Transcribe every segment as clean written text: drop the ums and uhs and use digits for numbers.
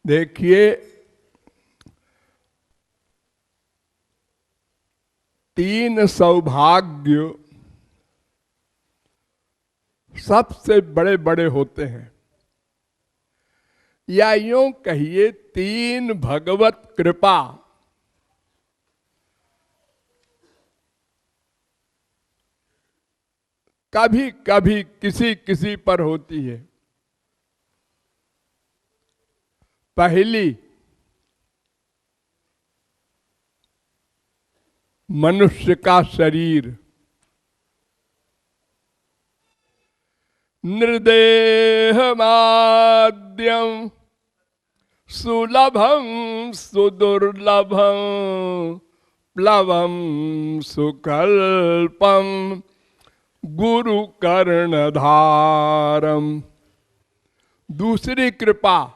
देखिए, 3 सौभाग्य सबसे बड़े बड़े होते हैं, या यूं कहिए 3 भगवत कृपा कभी कभी किसी किसी पर होती है। पहली, मनुष्य का शरीर। निर्देहमाद्यम सुलभम सुदुर्लभम प्लवम सुकल्पम गुरु कर्णधारम। दूसरी कृपा,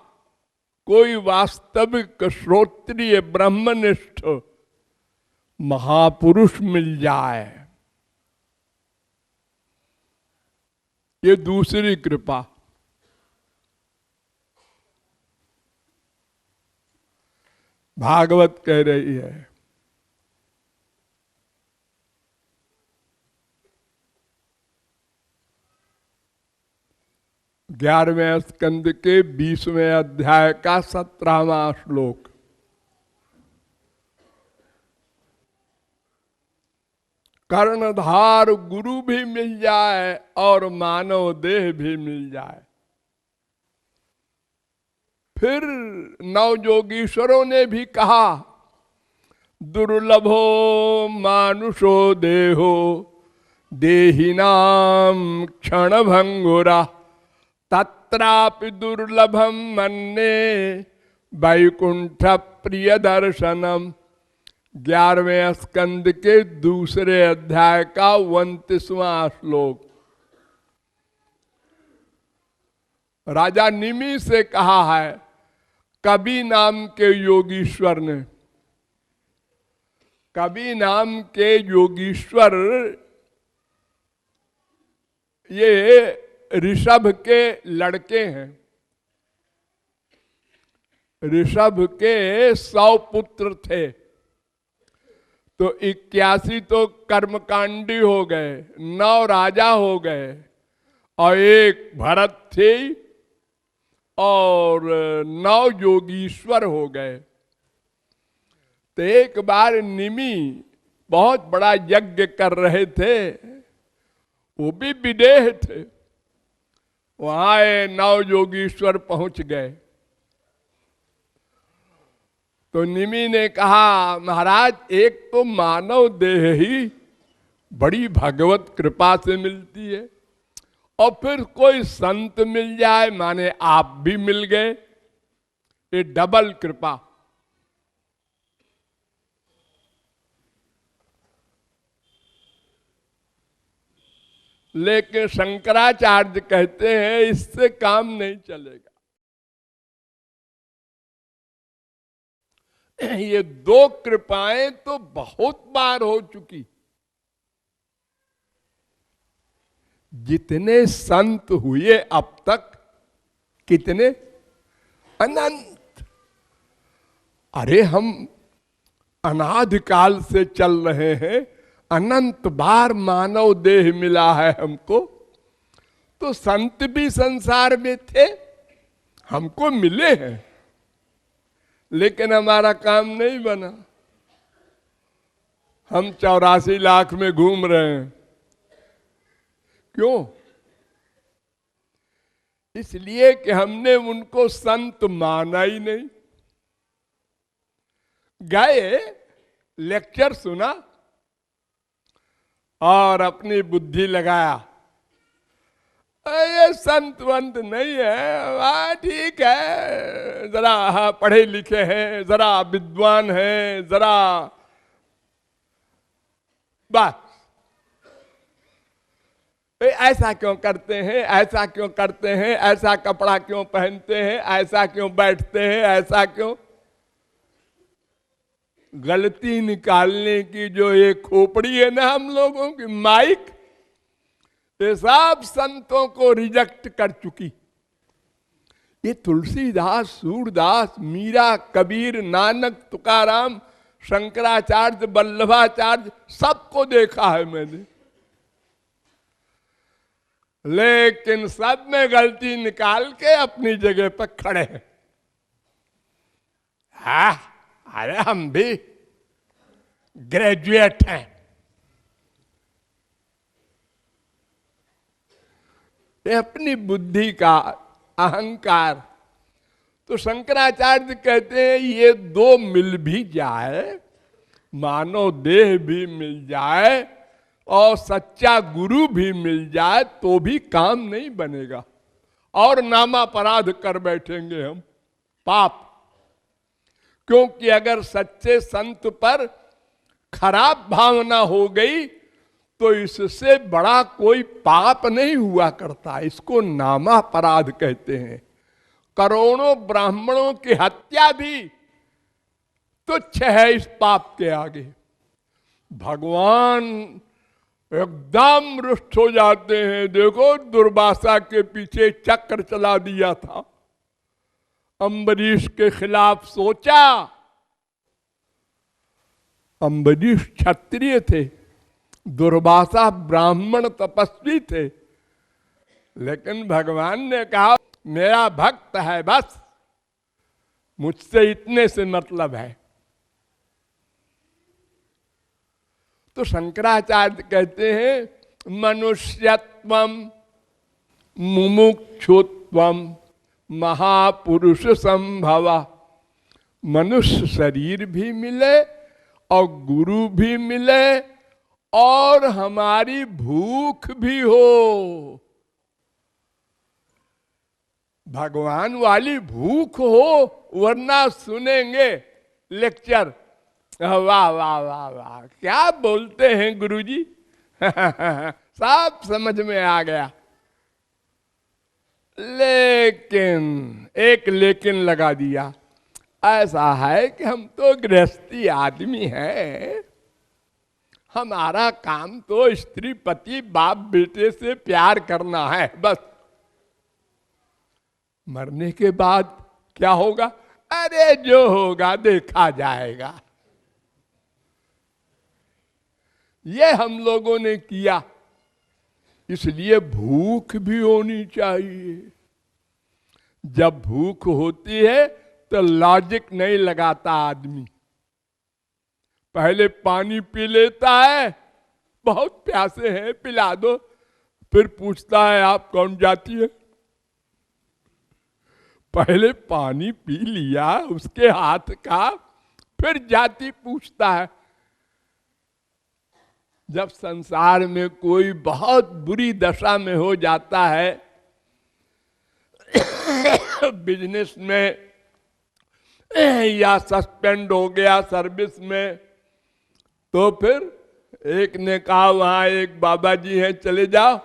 कोई वास्तविक श्रोत्रिय ब्रह्मनिष्ठ महापुरुष मिल जाए, ये दूसरी कृपा। भागवत कह रही है, ग्यारहवें स्कंद के 20वें अध्याय का 17वां श्लोक। कर्णधार गुरु भी मिल जाए और मानव देह भी मिल जाए। फिर नवयोगीश्वरों ने भी कहा, दुर्लभो मानुषो देहो देहिनाम क्षण भंगुरा तत्रापि दुर्लभम मन्ने वैकुंठ प्रिय दर्शनम। 11वें स्कंद के 2 अध्याय का 29वां श्लोक। राजा निमि से कहा है, कवि नाम के योगीश्वर ने, कवि नाम के योगीश्वर ये ऋषभ के लड़के हैं। ऋषभ के 100 पुत्र थे, तो 81 तो कर्मकांडी हो गए, 9 राजा हो गए और 1 भरत थे और 9 योगीश्वर हो गए। तो एक बार निमि बहुत बड़ा यज्ञ कर रहे थे, वो भी विदेह थे। वहां 9 योगीश्वर पहुंच गए। तो निमि ने कहा, महाराज एक तो मानव देह ही बड़ी भगवत कृपा से मिलती है, और फिर कोई संत मिल जाए, माने आप भी मिल गए, ये डबल कृपा। लेकिन शंकराचार्य कहते हैं इससे काम नहीं चलेगा। ये 2 कृपाएं तो बहुत बार हो चुकी। जितने संत हुए अब तक, कितने? अनंत। अरे हम अनादि काल से चल रहे हैं, अनंत बार मानव देह मिला है हमको। तो संत भी संसार में थे, हमको मिले हैं, लेकिन हमारा काम नहीं बना। हम 84 लाख में घूम रहे हैं। क्यों? इसलिए कि हमने उनको संत माना ही नहीं। गए, लेक्चर सुना और अपनी बुद्धि लगाया, ये संत वंत नहीं है, ठीक है, जरा पढ़े लिखे हैं, जरा विद्वान हैं, जरा बस। ऐसा क्यों करते हैं, ऐसा क्यों करते हैं, ऐसा कपड़ा क्यों पहनते हैं, ऐसा क्यों बैठते हैं, ऐसा क्यों? गलती निकालने की जो ये खोपड़ी है ना हम लोगों की, माइक, ये सब संतों को रिजेक्ट कर चुकी। ये तुलसीदास, सूरदास, मीरा, कबीर, नानक, तुकाराम, शंकराचार्य, वल्लभाचार्य, सबको देखा है मैंने, लेकिन सब में गलती निकाल के अपनी जगह पर खड़े हैं। हाँ, अरे हम भी ग्रेजुएट हैं। ये अपनी बुद्धि का अहंकार। तो शंकराचार्य कहते हैं ये दो मिल भी जाए, मानव देह भी मिल जाए और सच्चा गुरु भी मिल जाए तो भी काम नहीं बनेगा, और नामापराध कर बैठेंगे हम, पाप। क्योंकि अगर सच्चे संत पर खराब भावना हो गई तो इससे बड़ा कोई पाप नहीं हुआ करता। इसको नामापराध कहते हैं। करोड़ों ब्राह्मणों की हत्या भी तुच्छ है इस पाप के आगे। भगवान एकदम रुष्ट हो जाते हैं। देखो, दुर्वासा के पीछे चक्र चला दिया था, अम्बरीश के खिलाफ सोचा। अम्बरीश क्षत्रिय थे, दुर्वासा ब्राह्मण तपस्वी थे, लेकिन भगवान ने कहा मेरा भक्त है, बस मुझसे इतने से मतलब है। तो शंकराचार्य कहते हैं मनुष्यत्वम मुमुक्षुत्वम महापुरुष संभव। मनुष्य शरीर भी मिले और गुरु भी मिले और हमारी भूख भी हो, भगवान वाली भूख हो, वरना सुनेंगे लेक्चर, वाह वाह वाह वाह क्या बोलते हैं गुरुजी सब समझ में आ गया। लेकिन एक लेकिन लगा दिया, ऐसा है कि हम तो गृहस्थी आदमी हैं, हमारा काम तो स्त्री पति बाप बेटे से प्यार करना है, बस। मरने के बाद क्या होगा? अरे जो होगा देखा जाएगा। ये हम लोगों ने किया। इसलिए भूख भी होनी चाहिए। जब भूख होती है तो लॉजिक नहीं लगाता आदमी। पहले पानी पी लेता है, बहुत प्यासे हैं पिला दो, फिर पूछता है आप कौन जाती है। पहले पानी पी लिया उसके हाथ का, फिर जाति पूछता है। जब संसार में कोई बहुत बुरी दशा में हो जाता है, बिजनेस में या सस्पेंड हो गया सर्विस में, तो फिर एक ने कहा वहां एक बाबा जी हैं, चले जाओ,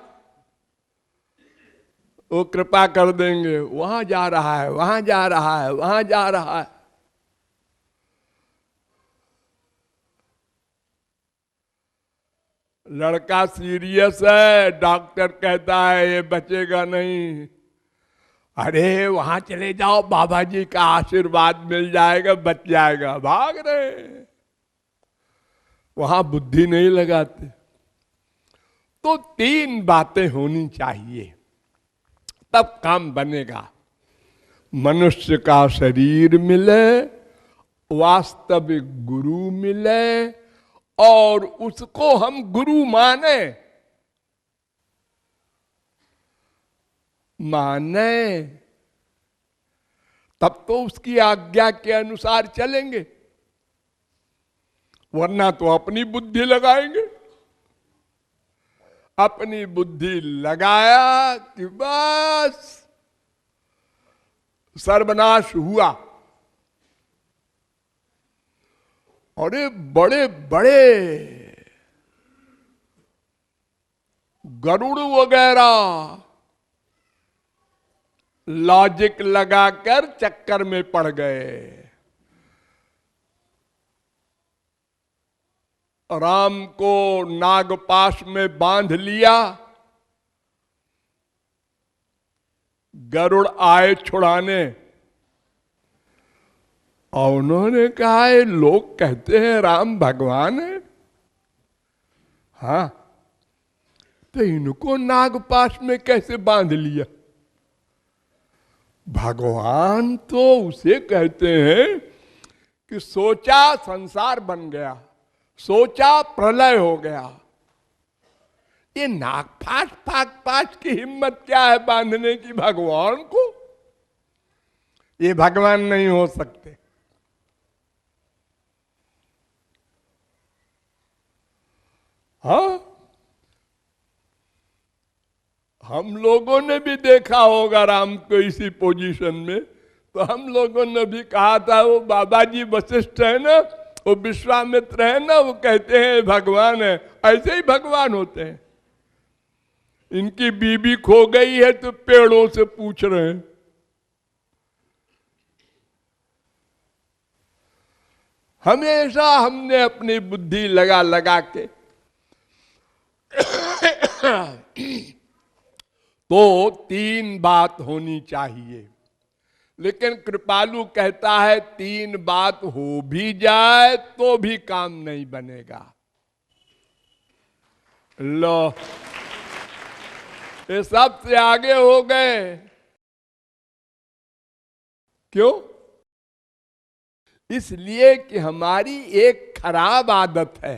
वो कृपा कर देंगे। वहां जा रहा है, वहां जा रहा है, वहां जा रहा है। लड़का सीरियस है, डॉक्टर कहता है ये बचेगा नहीं। अरे वहां चले जाओ, बाबा जी का आशीर्वाद मिल जाएगा, बच जाएगा। भाग रहे, वहां बुद्धि नहीं लगाते। तो तीन बातें होनी चाहिए, तब काम बनेगा। मनुष्य का शरीर मिले, वास्तविक गुरु मिले और उसको हम गुरु माने तब तो उसकी आज्ञा के अनुसार चलेंगे, वरना तो अपनी बुद्धि लगाएंगे। अपनी बुद्धि लगाया कि बस सर्वनाश हुआ। अरे बड़े बड़े गरुड़ वगैरह लॉजिक लगाकर चक्कर में पड़ गए। राम को नागपाश में बांध लिया, गरुड़ आए छुड़ाने, और उन्होंने कहा ये लोग कहते हैं राम भगवान है, हाँ, तो इनको नागपाश में कैसे बांध लिया? भगवान तो उसे कहते हैं कि सोचा संसार बन गया, सोचा प्रलय हो गया। ये नागपाश फाक पाश की हिम्मत क्या है बांधने की भगवान को? ये भगवान नहीं हो सकते। हाँ, हम लोगों ने भी देखा होगा राम को इसी पोजीशन में, तो हम लोगों ने भी कहा था वो बाबा जी वशिष्ठ है ना, वो विश्वामित्र है ना, वो कहते हैं भगवान है, ऐसे ही भगवान होते हैं। इनकी बीबी खो गई है तो पेड़ों से पूछ रहे हैं। हमेशा हमने अपनी बुद्धि लगा लगा के तो 3 बात होनी चाहिए, लेकिन कृपालु कहता है 3 बात हो भी जाए तो भी काम नहीं बनेगा। लो, ये सबसे आगे हो गए। क्यों? इसलिए कि हमारी एक खराब आदत है।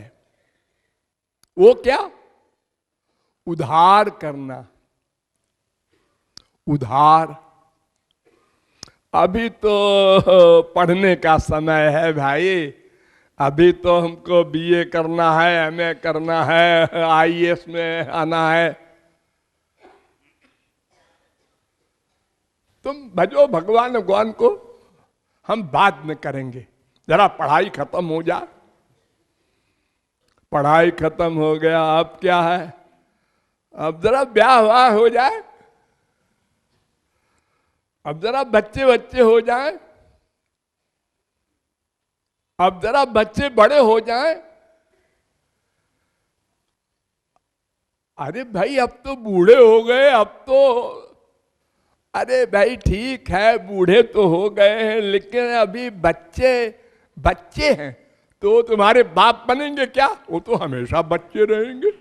वो क्या? उधार करना। उधार। अभी तो पढ़ने का समय है भाई, अभी तो हमको बीए करना है, एमए करना है, आईएएस में आना है। तुम भजो भगवान भगवान को, हम बाद में करेंगे, जरा पढ़ाई खत्म हो जाए। पढ़ाई खत्म हो गया, अब क्या है? अब जरा ब्याह वाह हो जाए, अब जरा बच्चे बच्चे हो जाएं, अब जरा बच्चे बड़े हो जाएं। अरे भाई अब तो बूढ़े हो गए, अब तो, अरे भाई ठीक है बूढ़े तो हो गए हैं, लेकिन अभी बच्चे बच्चे हैं, तो तुम्हारे बाप बनेंगे क्या? वो तो हमेशा बच्चे रहेंगे।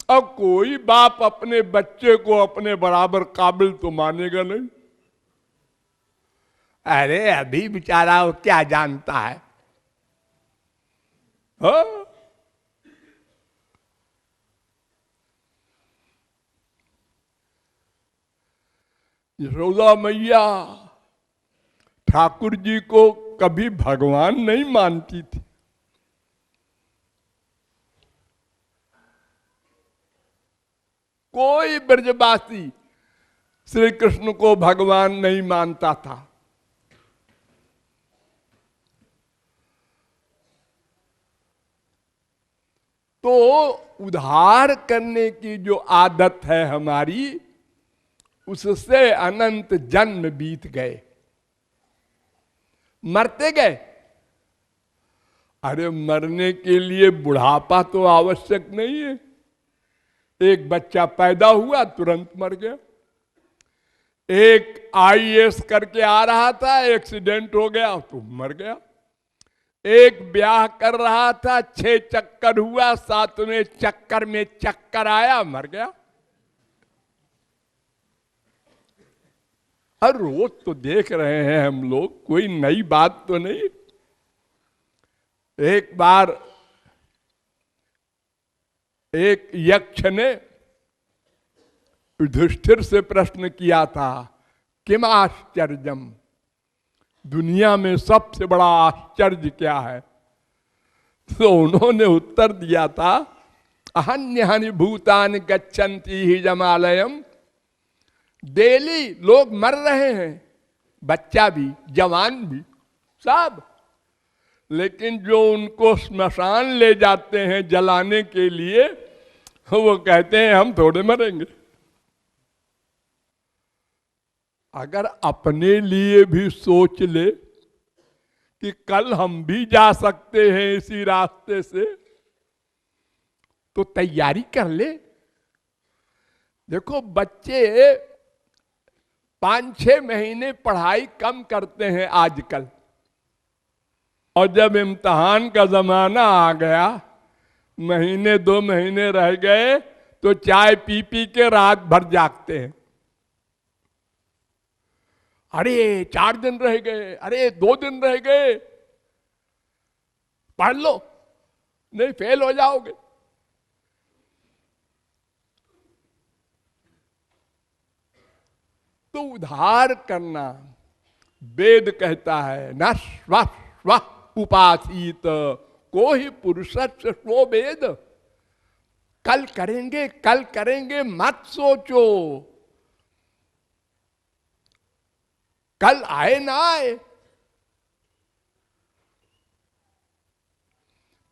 अब कोई बाप अपने बच्चे को अपने बराबर काबिल तो मानेगा नहीं। अरे अभी बेचारा वो क्या जानता है? हाँ? यशोदा मैया ठाकुर जी को कभी भगवान नहीं मानती थी। कोई ब्रजवासी श्री कृष्ण को भगवान नहीं मानता था। तो उधार करने की जो आदत है हमारी, उससे अनंत जन्म बीत गए, मरते गए। अरे मरने के लिए बुढ़ापा तो आवश्यक नहीं है। एक बच्चा पैदा हुआ तुरंत मर गया। एक आईएएस करके आ रहा था, एक्सीडेंट हो गया तो मर गया। एक ब्याह कर रहा था, 6 चक्कर हुआ, 7वें चक्कर में चक्कर आया, मर गया। हर रोज तो देख रहे हैं हम लोग, कोई नई बात तो नहीं। एक बार एक यक्ष ने युधिष्ठिर से प्रश्न किया था, किम आश्चर्यम, दुनिया में सबसे बड़ा आश्चर्य क्या है? तो उन्होंने उत्तर दिया था, अहन्यहानि भूतानि गच्छन्ति हि जमालयम। डेली लोग मर रहे हैं, बच्चा भी जवान भी सब, लेकिन जो उनको स्मशान ले जाते हैं जलाने के लिए, वो कहते हैं हम थोड़े मरेंगे। अगर अपने लिए भी सोच ले कि कल हम भी जा सकते हैं इसी रास्ते से, तो तैयारी कर ले। देखो बच्चे 5-6 महीने पढ़ाई कम करते हैं आजकल, और जब इम्तिहान का जमाना आ गया, महीने 2 महीने रह गए, तो चाय पी पी के रात भर जागते हैं। अरे 4 दिन रह गए, अरे 2 दिन रह गए, पढ़ लो नहीं फेल हो जाओगे। तो उधार करना, वेद कहता है न स्व स्व उपासित को ही पुरुष स्व वेद। कल करेंगे मत सोचो, कल आए ना आए।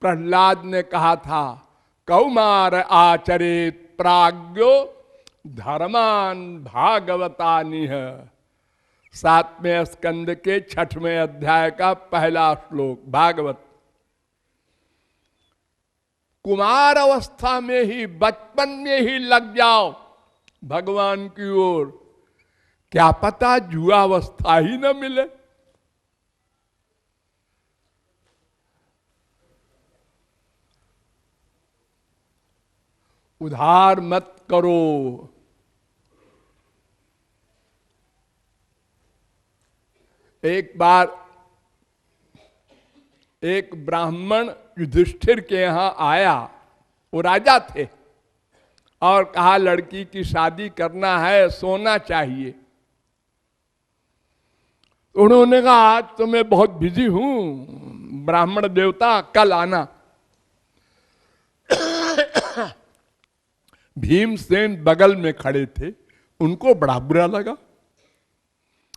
प्रहलाद ने कहा था कौमार आचरित प्राज्ञो धर्मान भागवतानिह, 7वें स्कंद के 6वें अध्याय का पहला श्लोक भागवत। कुमार अवस्था में ही, बचपन में ही लग जाओ भगवान की ओर, क्या पता जुआवस्था ही न मिले। उधार मत करो। एक बार एक ब्राह्मण युधिष्ठिर के यहां आया, वो राजा थे, और कहा लड़की की शादी करना है, सोना चाहिए। उन्होंने कहा आज तो मैं बहुत बिजी हूं, ब्राह्मण देवता कल आना। भीमसेन बगल में खड़े थे, उनको बड़ा बुरा लगा।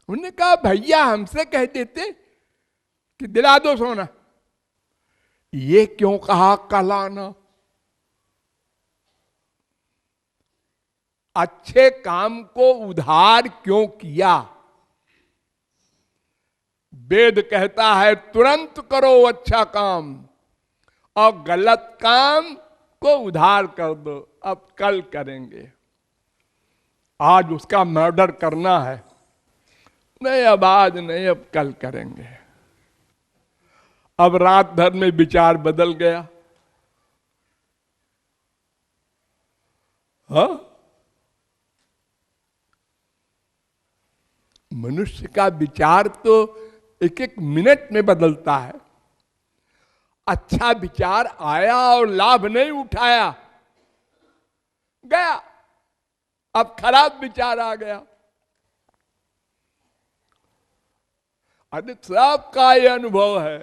उन्होंने कहा भैया हमसे कह देते कि दिला दो सोना, ये क्यों कहा कल आना। अच्छे काम को उधार क्यों किया। वेद कहता है तुरंत करो अच्छा काम, और गलत काम को उधार कर दो, अब कल करेंगे। आज उसका मर्डर करना है, नहीं अब आज नहीं, अब कल करेंगे। अब रात भर में विचार बदल गया। हाँ, मनुष्य का विचार तो एक एक मिनट में बदलता है। अच्छा विचार आया और लाभ नहीं उठाया, गया। अब खराब विचार आ गया। अरे सबका ये अनुभव है।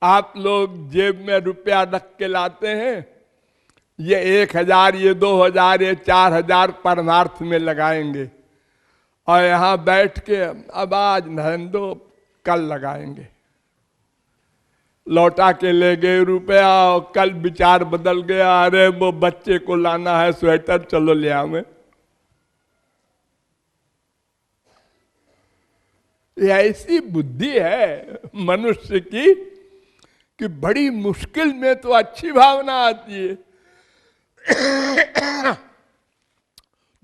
आप लोग जेब में रुपया रख के लाते हैं, ये 1000, ये 2000, ये 4000 परमार्थ में लगाएंगे, और यहां बैठ के अब आज नहीं दो कल लगाएंगे। लौटा के ले गए रुपया, और कल विचार बदल गया, अरे वो बच्चे को लाना है स्वेटर, चलो ले आवे। ऐसी बुद्धि है मनुष्य की कि बड़ी मुश्किल में तो अच्छी भावना आती है।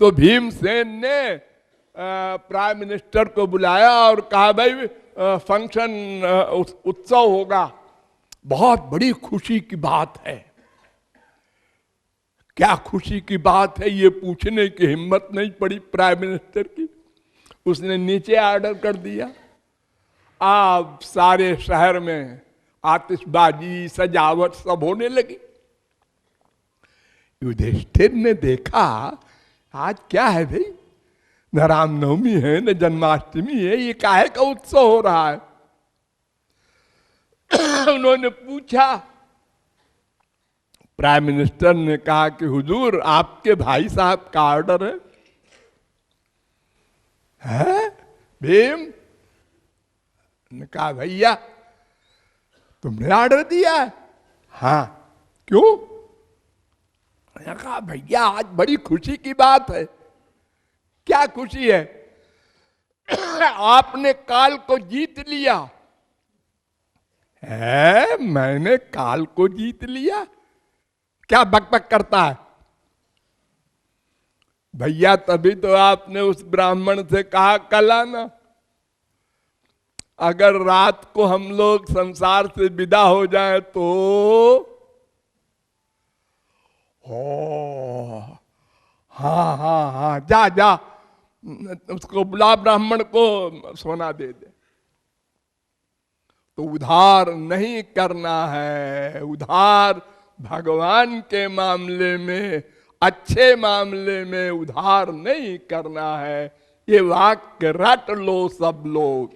तो भीमसेन ने प्राइम मिनिस्टर को बुलाया और कहा भाई फंक्शन उत्सव होगा, बहुत बड़ी खुशी की बात है। क्या खुशी की बात है ये पूछने की हिम्मत नहीं पड़ी प्राइम मिनिस्टर की। उसने नीचे ऑर्डर कर दिया, अब सारे शहर में आतिशबाजी सजावट सब होने लगी। युधिष्ठिर ने देखा आज क्या है भाई, न रामनवमी है न जन्माष्टमी है, ये काहे का उत्सव हो रहा है। उन्होंने पूछा, प्राइम मिनिस्टर ने कहा कि हुजूर आपके भाई साहब का ऑर्डर है? भीम ने कहा भैया तुमने ऑर्डर दिया है? हाँ। क्यों? मैंने कहा भैया आज बड़ी खुशी की बात है। क्या खुशी है? आपने काल को जीत लिया है। मैंने काल को जीत लिया? क्या बकबक करता है? भैया तभी तो आपने उस ब्राह्मण से कहा कल आना। अगर रात को हम लोग संसार से विदा हो जाए तो ओ हाँ हाँ हाँ, जा जा उसको बुला, ब्राह्मण को सोना दे दे। तो उधार नहीं करना है, उधार भगवान के मामले में, अच्छे मामले में उधार नहीं करना है। ये वाक्य रट लो सब लोग।